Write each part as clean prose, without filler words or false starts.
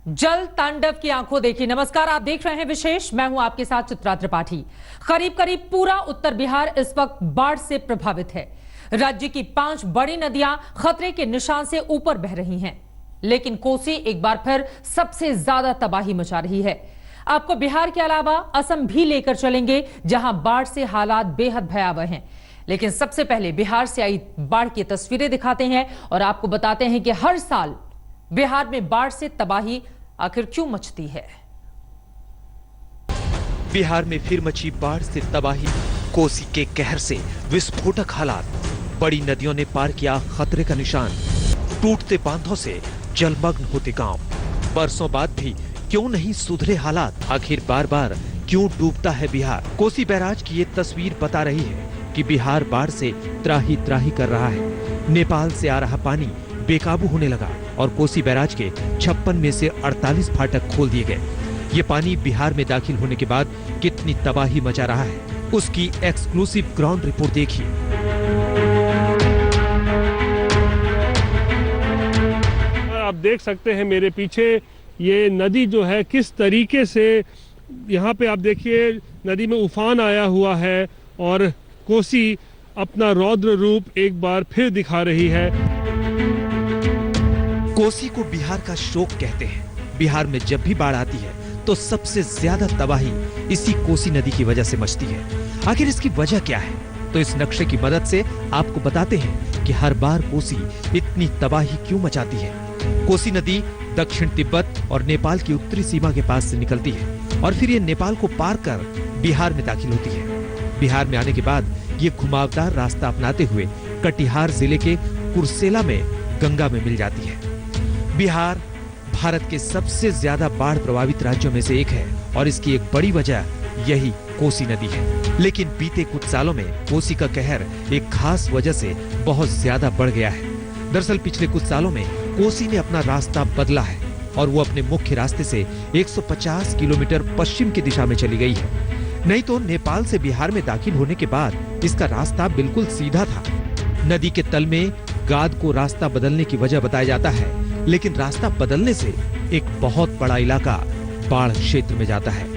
जल तांडव की आंखों देखी। नमस्कार, आप देख रहे हैं विशेष। मैं हूं आपके साथ चित्रा त्रिपाठी। करीब करीब पूरा उत्तर बिहार इस वक्त बाढ़ से प्रभावित है। राज्य की 5 बड़ी नदियां खतरे के निशान से ऊपर बह रही हैं, लेकिन कोसी एक बार फिर सबसे ज्यादा तबाही मचा रही है। आपको बिहार के अलावा असम भी लेकर चलेंगे, जहां बाढ़ से हालात बेहद भयावह हैं। लेकिन सबसे पहले बिहार से आई बाढ़ की तस्वीरें दिखाते हैं और आपको बताते हैं कि हर साल बिहार में बाढ़ से तबाही आखिर क्यों मचती है। बिहार में फिर मची बाढ़ से तबाही, कोसी के कहर से विस्फोटक हालात। बड़ी नदियों ने पार किया खतरे का निशान। टूटते बांधों से जलमग्न होते गांव। बरसों बाद भी क्यों नहीं सुधरे हालात? आखिर बार बार क्यों डूबता है बिहार? कोसी बैराज की ये तस्वीर बता रही है कि बिहार बाढ़ से त्राही त्राही कर रहा है। नेपाल से आ रहा पानी बेकाबू होने लगा और कोसी बैराज के 56 में से 48 फाटक खोल दिए गए। ये पानी बिहार में दाखिल होने के बाद कितनी तबाही मचा रहा है, उसकी एक्सक्लूसिव ग्राउंड रिपोर्ट देखिए। आप देख सकते हैं मेरे पीछे ये नदी जो है किस तरीके से, यहाँ पे आप देखिए नदी में उफान आया हुआ है और कोसी अपना रौद्र रूप एक बार फिर दिखा रही है। कोसी को बिहार का शोक कहते हैं। बिहार में जब भी बाढ़ आती है तो सबसे ज्यादा तबाही इसी कोसी नदी की वजह से मचती है। आखिर इसकी वजह क्या है? तो इस नक्शे की मदद से आपको बताते हैं कि हर बार कोसी इतनी तबाही क्यों मचाती है। कोसी नदी दक्षिण तिब्बत और नेपाल की उत्तरी सीमा के पास से निकलती है और फिर ये नेपाल को पार कर बिहार में दाखिल होती है। बिहार में आने के बाद ये घुमावदार रास्ता अपनाते हुए कटिहार जिले के कुर्सेला में गंगा में मिल जाती है। बिहार भारत के सबसे ज्यादा बाढ़ प्रभावित राज्यों में से एक है और इसकी एक बड़ी वजह यही कोसी नदी है। लेकिन बीते कुछ सालों में कोसी का कहर एक खास वजह से बहुत ज्यादा बढ़ गया है। दरअसल पिछले कुछ सालों में कोसी ने अपना रास्ता बदला है और वो अपने मुख्य रास्ते से 150 किलोमीटर पश्चिम की दिशा में चली गई है। नहीं तो नेपाल से बिहार में दाखिल होने के बाद इसका रास्ता बिल्कुल सीधा था। नदी के तल में गाद को रास्ता बदलने की वजह बताया जाता है, लेकिन रास्ता बदलने से एक बहुत बड़ा इलाका बाढ़ क्षेत्र में जाता है।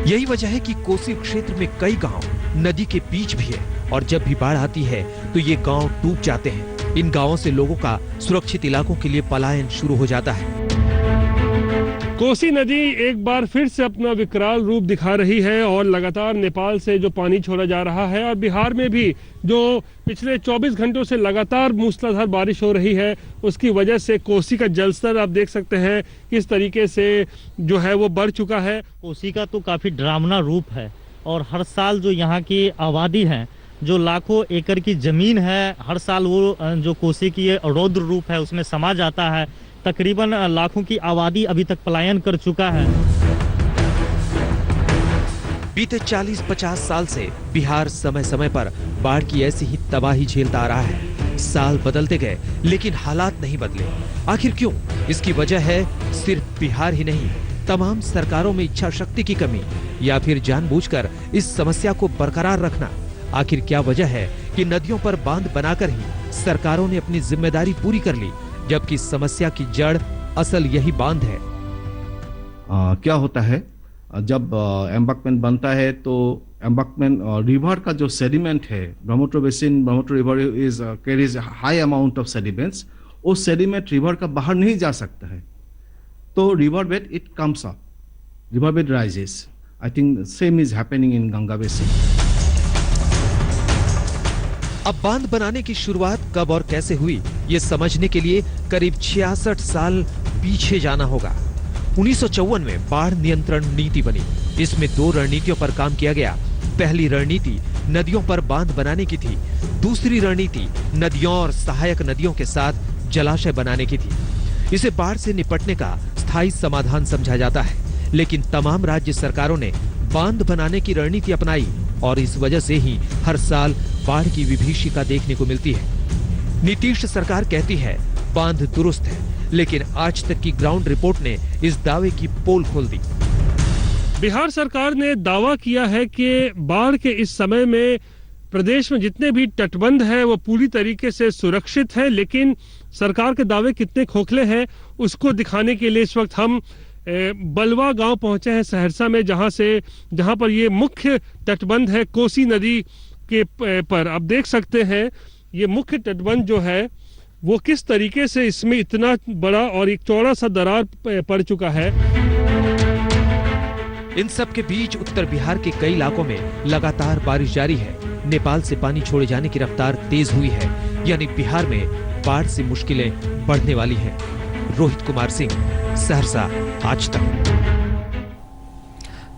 यही वजह है कि कोसी क्षेत्र में कई गांव नदी के बीच भी है और जब भी बाढ़ आती है तो ये गांव डूब जाते हैं। इन गांवों से लोगों का सुरक्षित इलाकों के लिए पलायन शुरू हो जाता है। कोसी नदी एक बार फिर से अपना विकराल रूप दिखा रही है और लगातार नेपाल से जो पानी छोड़ा जा रहा है और बिहार में भी जो पिछले 24 घंटों से लगातार मूसलाधार बारिश हो रही है, उसकी वजह से कोसी का जलस्तर आप देख सकते हैं किस तरीके से जो है वो बढ़ चुका है। कोसी का तो काफी डरावना रूप है और हर साल जो यहाँ की आबादी है, जो लाखों एकड़ की जमीन है, हर साल वो जो कोसी की ये रौद्र रूप है उसमें समा जाता है। तकरीबन लाखों की आबादी अभी तक पलायन कर चुका है। बीते 40-50 साल से बिहार समय समय पर बाढ़ की ऐसी ही तबाही झेलता आ रहा है। साल बदलते गए लेकिन हालात नहीं बदले। आखिर क्यों? इसकी वजह है सिर्फ बिहार ही नहीं, तमाम सरकारों में इच्छा शक्ति की कमी या फिर जानबूझकर इस समस्या को बरकरार रखना। आखिर क्या वजह है कि नदियों पर बांध बनाकर ही सरकारों ने अपनी जिम्मेदारी पूरी कर ली, जबकि समस्या की जड़ असल यही बांध है। क्या होता है जब एम्बैंकमेंट बनता है तो एम्बैंकमेंट रिवर का जो सेडिमेंट है, Brahmaputra basin, Brahmaputra river is carries high amount of sediments. वो सेडिमेंट रिवर का बाहर नहीं जा सकता है, तो river bed it comes up, river bed rises. I think same is happening in Ganga basin. अब बांध बनाने की शुरुआत कब और कैसे हुई, ये समझने के लिए करीब 66 साल पीछे जाना होगा। 1954 में बाढ़ नियंत्रण नीति बनी। इसमें 2 रणनीतियों पर काम किया गया। पहली रणनीति नदियों पर बांध बनाने की थी। दूसरी रणनीति नदियों और सहायक नदियों के साथ जलाशय बनाने की थी। इसे बाढ़ से निपटने का स्थायी समाधान समझा जाता है, लेकिन तमाम राज्य सरकारों ने बांध बनाने की रणनीति अपनाई और इस वजह से ही हर साल बाढ़ की विभीषिका देखने को मिलती है। नीतीश सरकार कहती है बांध दुरुस्त है, लेकिन आज तक की ग्राउंड रिपोर्ट ने इस दावे की पोल खोल दी। बिहार सरकार ने दावा किया है कि बाढ़ के इस समय में प्रदेश में जितने भी तटबंध है वो पूरी तरीके से सुरक्षित है, लेकिन सरकार के दावे कितने खोखले हैं उसको दिखाने के लिए इस वक्त हम बलवा गांव पहुंचे हैं सहरसा में, जहां पर ये मुख्य तटबंध है कोसी नदी के पर। आप देख सकते हैं ये मुख्य तटबंध जो है वो किस तरीके से इसमें इतना बड़ा और एक चौड़ा सा दरार पड़ चुका है। इन सब के बीच उत्तर बिहार के कई इलाकों में लगातार बारिश जारी है। नेपाल से पानी छोड़े जाने की रफ्तार तेज हुई है, यानी बिहार में बाढ़ से मुश्किलें बढ़ने वाली हैं। रोहित कुमार सिंह, सहरसा, आज तक।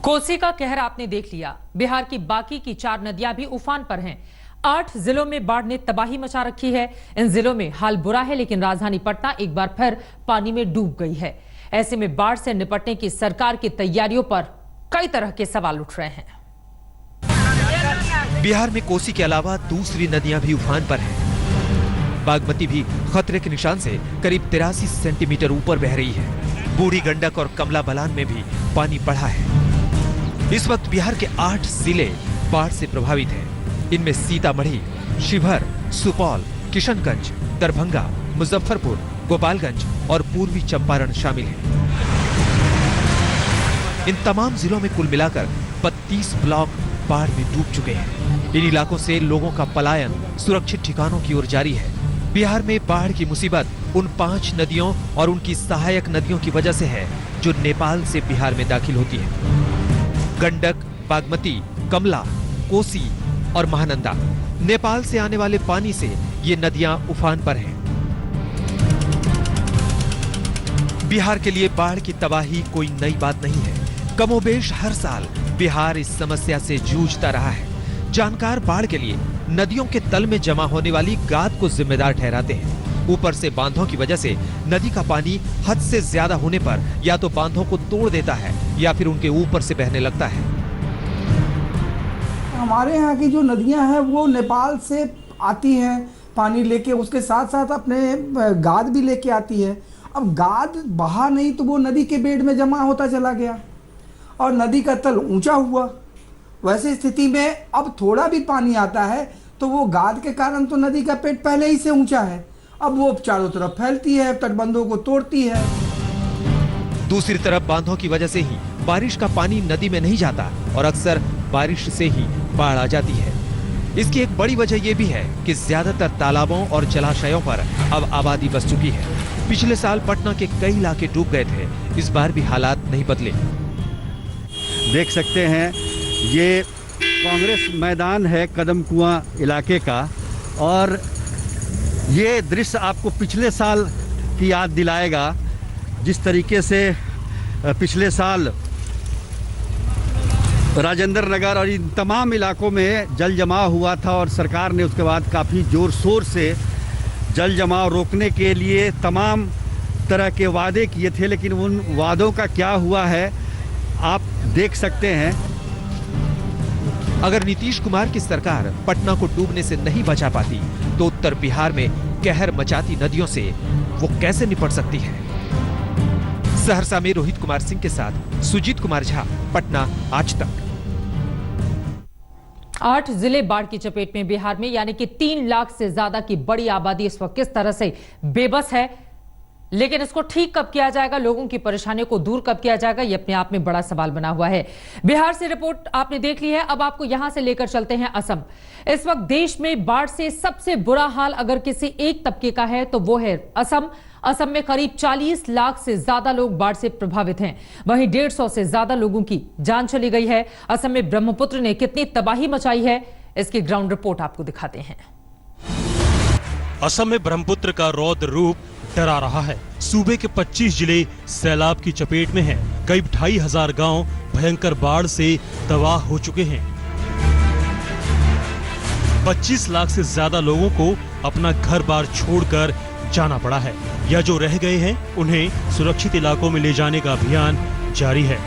कोसी का कहर आपने देख लिया। बिहार की बाकी की 4 नदियां भी उफान पर हैं। 8 जिलों में बाढ़ ने तबाही मचा रखी है। इन जिलों में हाल बुरा है, लेकिन राजधानी पटना एक बार फिर पानी में डूब गई है। ऐसे में बाढ़ से निपटने की सरकार की तैयारियों पर कई तरह के सवाल उठ रहे हैं। बिहार में कोसी के अलावा दूसरी नदियां भी उफान पर हैं। बागमती भी खतरे के निशान से करीब 83 सेंटीमीटर ऊपर बह रही है। बूढ़ी गंडक और कमला बलान में भी पानी बढ़ा है। इस वक्त बिहार के 8 जिले बाढ़ से प्रभावित हैं। इनमें सीतामढ़ी, शिवहर, सुपौल, किशनगंज, दरभंगा, मुजफ्फरपुर, गोपालगंज और पूर्वी चंपारण शामिल हैं। इन तमाम जिलों में कुल मिलाकर 32 ब्लॉक बाढ़ में डूब चुके हैं। इन इलाकों से लोगों का पलायन सुरक्षित ठिकानों की ओर जारी है। बिहार में बाढ़ की मुसीबत उन 5 नदियों और उनकी सहायक नदियों की वजह से है जो नेपाल से बिहार में दाखिल होती है। गंडक, बागमती, कमला, कोसी और महानंदा। नेपाल से आने वाले पानी से ये नदियां उफान पर हैं। बिहार के लिए बाढ़ की तबाही कोई नई बात नहीं है। कमोबेश हर साल बिहार इस समस्या से जूझता रहा है। जानकार बाढ़ के लिए नदियों के तल में जमा होने वाली गाद को जिम्मेदार ठहराते हैं। ऊपर से बांधों की वजह से नदी का पानी हद से ज्यादा होने पर या तो बांधों को तोड़ देता है या फिर उनके ऊपर से बहने लगता है। हमारे यहाँ की जो नदियाँ हैं वो नेपाल से आती हैं पानी लेके, उसके साथ साथ अपने गाद भी लेके आती है। अब गाद बहा नहीं तो वो नदी के बेड में जमा होता चला गया और नदी का तल ऊंचा हुआ। वैसे स्थिति में अब थोड़ा भी पानी आता है तो वो गाद के कारण तो नदी का पेट पहले ही से ऊंचा है, अब वो चारों तरफ फैलती है, तटबंधों को तोड़ती है। दूसरी तरफ बांधों की वजह से ही बारिश का पानी नदी में नहीं जाता और अक्सर बारिश से ही बाढ़ आ जाती है। इसकी एक बड़ी वजह यह भी है कि ज्यादातर तालाबों और जलाशयों पर अब आबादी बस चुकी है। पिछले साल पटना के कई इलाके डूब गए थे, इस बार भी हालात नहीं बदले। देख सकते हैं ये कांग्रेस मैदान है कदम कुआं इलाके का, और ये दृश्य आपको पिछले साल की याद दिलाएगा। जिस तरीके से पिछले साल राजेंद्र नगर और इन तमाम इलाकों में जल जमाव हुआ था और सरकार ने उसके बाद काफ़ी ज़ोर शोर से जल जमाव रोकने के लिए तमाम तरह के वादे किए थे, लेकिन उन वादों का क्या हुआ है आप देख सकते हैं। अगर नीतीश कुमार की सरकार पटना को डूबने से नहीं बचा पाती तो उत्तर बिहार में कहर मचाती नदियों से वो कैसे निपट सकती है। सहरसा में रोहित कुमार सिंह के साथ सुजीत कुमार झा, पटना, आज तक। 8 जिले बाढ़ की चपेट में। बिहार में यानी कि 3 लाख से ज्यादा की बड़ी आबादी इस वक्त किस तरह से बेबस है, लेकिन इसको ठीक कब किया जाएगा, लोगों की परेशानियों को दूर कब किया जाएगा, यह अपने आप में बड़ा सवाल बना हुआ है। बिहार से रिपोर्ट आपने देख ली है, अब आपको यहां से लेकर चलते हैं असम। इस वक्त देश में बाढ़ से सबसे बुरा हाल अगर किसी एक तबके का है तो वो है असम। असम में करीब 40 लाख से ज्यादा लोग बाढ़ से प्रभावित हैं। वहीं 150 से ज्यादा लोगों की जान चली गई है। असम में ब्रह्मपुत्र ने कितनी तबाही मचाई है, इसकी ग्राउंड रिपोर्ट आपको दिखाते हैं। असम में ब्रह्मपुत्र का रौद्र रूप डरा रहा है। सूबे के 25 जिले सैलाब की चपेट में हैं। करीब 2500 गांव भयंकर बाढ़ से तबाह हो चुके हैं। 25 लाख से ज्यादा लोगों को अपना घर बार छोड़कर जाना पड़ा है, या जो रह गए हैं उन्हें सुरक्षित इलाकों में ले जाने का अभियान जारी है।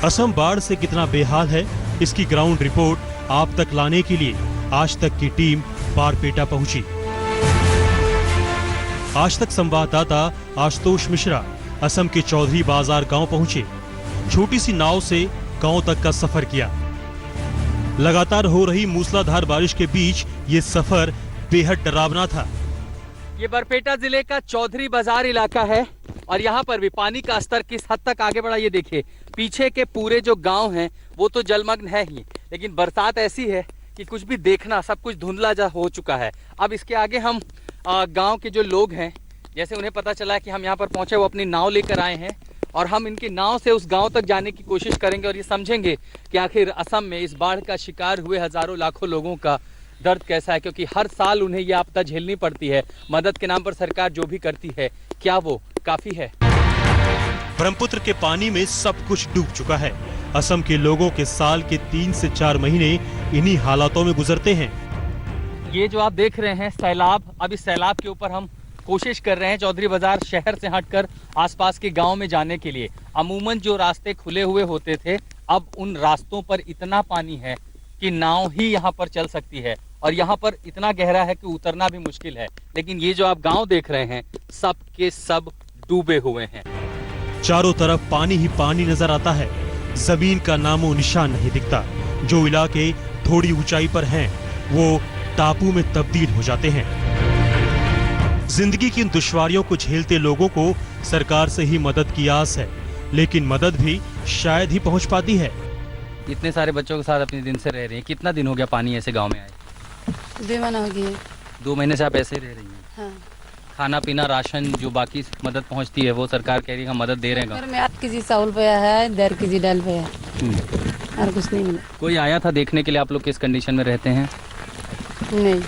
असम बाढ़ से कितना बेहाल है, इसकी ग्राउंड रिपोर्ट आप तक लाने के लिए आज तक की टीम बारपेटा पहुंची। आज तक संवाददाता आशुतोष मिश्रा असम के चौधरी बाजार गांव पहुंचे। छोटी सी नाव से गांव तक का सफर किया। लगातार हो रही मूसलाधार बारिश के बीच ये सफर बेहद डरावना था। ये बरपेटा जिले का चौधरी बाजार इलाका है और यहाँ पर भी पानी का स्तर किस हद तक आगे बढ़ा ये देखिए। पीछे के पूरे जो गांव हैं वो तो जलमग्न है ही, लेकिन बरसात ऐसी है कि कुछ भी देखना, सब कुछ धुंधला जा हो चुका है। अब इसके आगे हम गांव के जो लोग हैं, जैसे उन्हें पता चला कि हम यहाँ पर पहुंचे, वो अपनी नाव लेकर आए हैं और हम इनकी नाव से उस गांव तक जाने की कोशिश करेंगे और ये समझेंगे कि आखिर असम में इस बाढ़ का शिकार हुए हजारों लाखों लोगों का दर्द कैसा है, क्योंकि हर साल उन्हें ये आपदा झेलनी पड़ती है। मदद के नाम पर सरकार जो भी करती है, क्या वो काफी है? ब्रह्मपुत्र के पानी में सब कुछ डूब चुका है। असम के लोगों के साल के 3 से 4 महीने इन्हीं हालातों में गुजरते हैं। ये जो आप देख रहे हैं सैलाब, अब इस सैलाब के ऊपर हम कोशिश कर रहे हैं चौधरी बाजार शहर से हटकर आसपास के गांव में जाने के लिए। अमूमन जो रास्ते खुले हुए होते थे, अब उन रास्तों पर इतना पानी है कि नाव ही यहाँ पर चल सकती है और यहाँ पर इतना गहरा है कि उतरना भी मुश्किल है। लेकिन ये जो आप गांव देख रहे हैं, सब के सब डूबे हुए हैं। चारों तरफ पानी ही पानी नजर आता है, जमीन का नामो निशान नहीं दिखता। जो इलाके थोड़ी ऊंचाई पर हैं, वो टापू में तब्दील हो जाते हैं। जिंदगी की इन दुश्वारियों को झेलते लोगों को सरकार से ही मदद की आस है, लेकिन मदद भी शायद ही पहुंच पाती है। इतने सारे बच्चों के साथ अपने दिन से रह रही हैं। कितना दिन हो गया पानी ऐसे गांव में आए? 2 महीना हो गया। 2 महीने से आप ऐसे ही रह रही हैं? हाँ। खाना पीना राशन जो बाकी मदद पहुंचती है वो सरकार कह रही है हम मदद दे रहे हैं। घर में 8 केजी चावल पया है, 1.5 केजी दाल पया है और कुछ नहीं मिला। कोई आया था देखने के लिए आप लोग किस कंडीशन में रहते हैं? नहीं,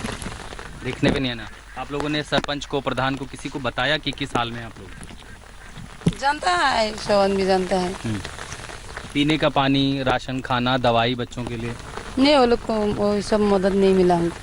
देखने पे नहीं आना। आप लोगों ने सरपंच को, प्रधान को, किसी को बताया कि किस हाल में आप लोग? जानता है, शवन भी जानता है। पीने का पानी, राशन, खाना, दवाई बच्चों के लिए नहीं, वो लोग को वो सब मदद नहीं मिला हमको।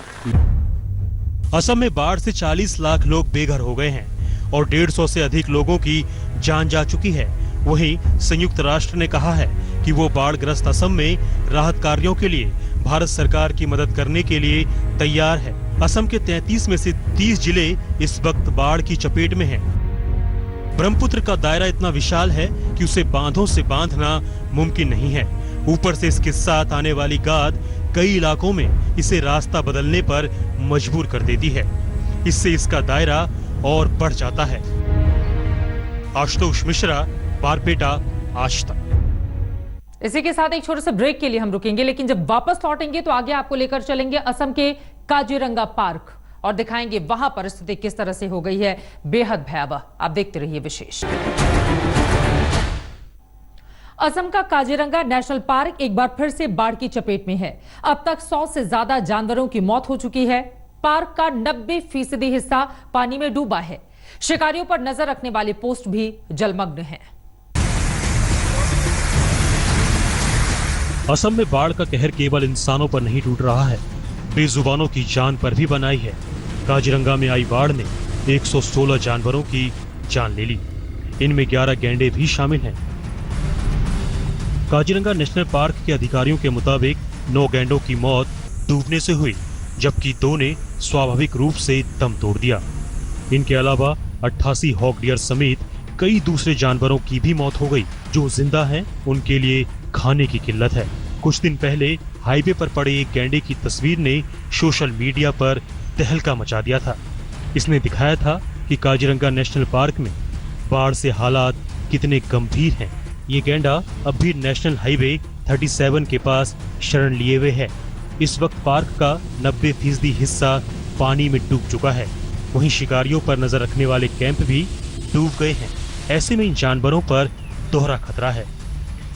असम में बाढ़ से 40 लाख लोग बेघर हो गए हैं और 150 से अधिक लोगों की जान जा चुकी है। वहीं संयुक्त राष्ट्र ने कहा है कि वो बाढ़ग्रस्त असम में राहत कार्यों के लिए भारत सरकार की मदद करने के लिए तैयार है। असम के 33 में से 30 जिले इस वक्त बाढ़ की चपेट में हैं। ब्रह्मपुत्र का दायरा इतना विशाल है कि उसे बांधों से बांधना मुमकिन नहीं है। ऊपर से इसके साथ आने वाली गाद कई इलाकों में इसे रास्ता बदलने पर मजबूर कर देती है। इससे इसका दायरा और बढ़ जाता है। आशुतोष मिश्रा, बारपेटा, आज तक। इसी के साथ एक छोटे से ब्रेक के लिए हम रुकेंगे, लेकिन जब वापस लौटेंगे तो आगे आपको लेकर चलेंगे असम के काजीरंगा पार्क और दिखाएंगे वहां परिस्थिति किस तरह से हो गई है बेहद भयावह। आप देखते रहिए विशेष। असम का काजीरंगा नेशनल पार्क एक बार फिर से बाढ़ की चपेट में है। अब तक 100 से ज्यादा जानवरों की मौत हो चुकी है। पार्क का 90% हिस्सा पानी में डूबा है। शिकारियों पर नजर रखने वाले पोस्ट भी जलमग्न हैं। असम में बाढ़ का कहर केवल इंसानों पर नहीं टूट रहा है, बेजुबानों की जान पर भी बनाई है। काजीरंगा में आई बाढ़ ने 116 जानवरों की जान ले ली। इनमें 11 गैंडे भी शामिल हैं। काजीरंगा नेशनल पार्क के अधिकारियों के मुताबिक 9 गैंडों की मौत डूबने से हुई, जबकि 2 ने स्वाभाविक रूप से दम तोड़ दिया। इनके अलावा 88 हॉक डियर समेत कई दूसरे जानवरों की भी मौत हो गई। जो जिंदा हैं, उनके लिए खाने की किल्लत है। कुछ दिन पहले हाईवे पर पड़े एक गैंडे की तस्वीर ने सोशल मीडिया पर तहलका मचा दिया था। इसने दिखाया था कि काजीरंगा नेशनल पार्क में बाढ़ से हालात कितने गंभीर हैं। ये गैंडा अब भी नेशनल हाईवे 37 के पास शरण लिए हुए है। इस वक्त पार्क का 90% हिस्सा पानी में डूब चुका है। वहीं शिकारियों पर नजर रखने वाले कैंप भी डूब गए हैं। ऐसे में इन जानवरों पर दोहरा खतरा है।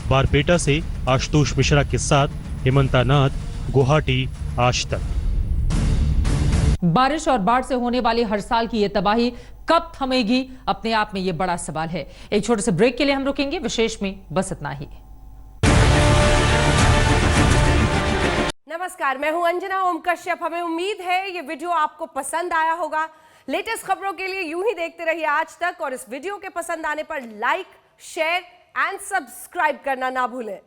बारपेटा से आशुतोष मिश्रा के साथ हेमंता नाथ, गुवाहाटी, आज तक। बारिश और बाढ़ से होने वाली हर साल की ये तबाही कब थमेगी, अपने आप में ये बड़ा सवाल है। एक छोटे से ब्रेक के लिए हम रुकेंगे। विशेष में बस इतना ही। नमस्कार, मैं हूं अंजना ओम कश्यप। हमें उम्मीद है ये वीडियो आपको पसंद आया होगा। लेटेस्ट खबरों के लिए यूं ही देखते रहिए आज तक और इस वीडियो के पसंद आने पर लाइक, शेयर एंड सब्सक्राइब करना ना भूलें।